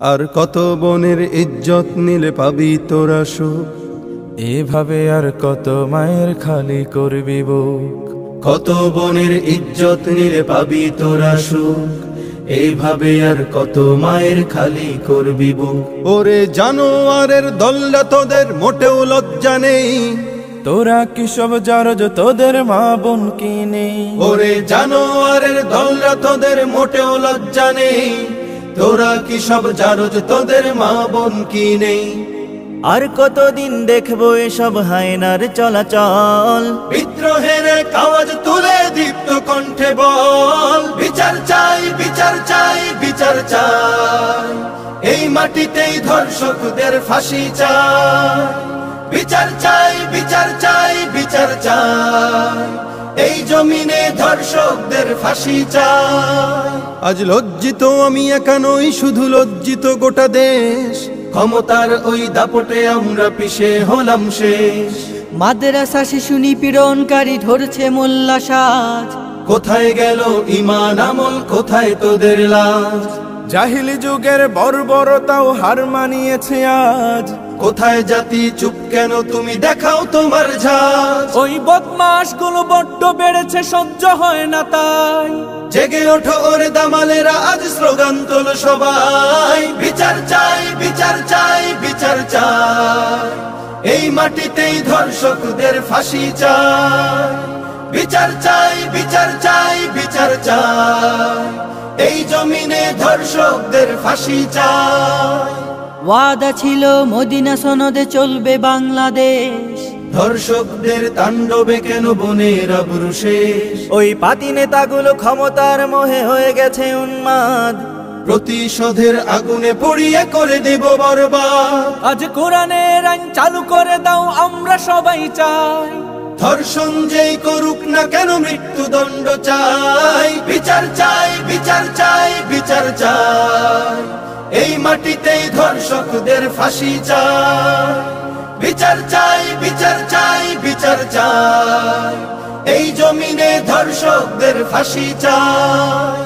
আর কত বনের ইজ্জত নিলে পাবি তোরা সুখ, এভাবে আর কত মায়ের খালি করবি বুক। কত বনের ইজ্জত নিলে পাবি তোরা সুখ, এইভাবে আর কত মায়ের খালি করবি বুক। ওরে জানোয়ারের দল্লা তোদের মোটেও লজ্জা নেই, তোরা কি সব জারজ তোদের মা বোন কি নেই? ওরে জানোয়ারের দল্লা তোদের মোটেও লজ্জা নেই, তোরা কি সব জারজ তোদের মা বোন কি নেই? আর কতদিন দেখবো এসব হায়নার চলাচল, বিদ্রোহের আওয়াজ তুলে দীপ্ত কণ্ঠে বল, বিচার চাই বিচার চাই বিচার চাই, এই মাটিতেই ধর্ষকদের ফাঁসি চাই। বিচার চাই বিচার চাই বিচার চাই, এই জমিনে ধর্ষকদের ফাঁসি চাই। আজ লজ্জিত আমি একা নই, শুধু লজ্জিত গোটা দেশ, ক্ষমতার ওই দাপটে আমরা পিছে হলাম শেষ। মাদ্রাসা শিশু নিপীড়নকারী ধরছে মোল্লা সাজ, কোথায় গেল ঈমান আমল, কোথায় তোদের লাজ? জাহিলি যুগের বর্বরতাও হার মানিয়েছে আজ, কোথায় জাতি চুপ কেন তুমি দেখাও তোমার ঝাঁজ। ওই বদমাশ গুলো বড্ড বেড়েছে সহ্য হয় না তাই, জেগে ওঠো ওরে দামালেরা আজ স্লোগান তোলো সবাই, বিচার চাই বিচার চাই বিচার চাই, এই মাটিতেই ধর্ষকদের ফাঁসি চাই। বিচার চাই বিচার চাই বিচার চাই, এই জমিনে ধর্ষকদের ফাঁসি চাই। ওয়াদা ছিল মদিনা সনদে চলবে বাংলাদেশ, ধর্ষকদের তাণ্ডবে কেন বনের আবরু শেষ? ওই পাতি নেতাগুলো ক্ষমতার মোহে হয়ে গেছে উন্মাদ, প্রতিশোধের আগুনে পড়িয়ে করে দেব বরবাদ। আজ কোরআনের আইন চালু করে দাও আমরা সবাই চাই, ধর্ষণ যেই করুক না কেন মৃত্যুদণ্ড চাই। বিচার চাই বিচার চাই বিচার চাই, এই মাটিতেই ধর্ষকদের ফাঁসি চাই। বিচার চাই বিচার চাই বিচার চাই, এই জমিনে ধর্ষকদের ফাঁসি চাই।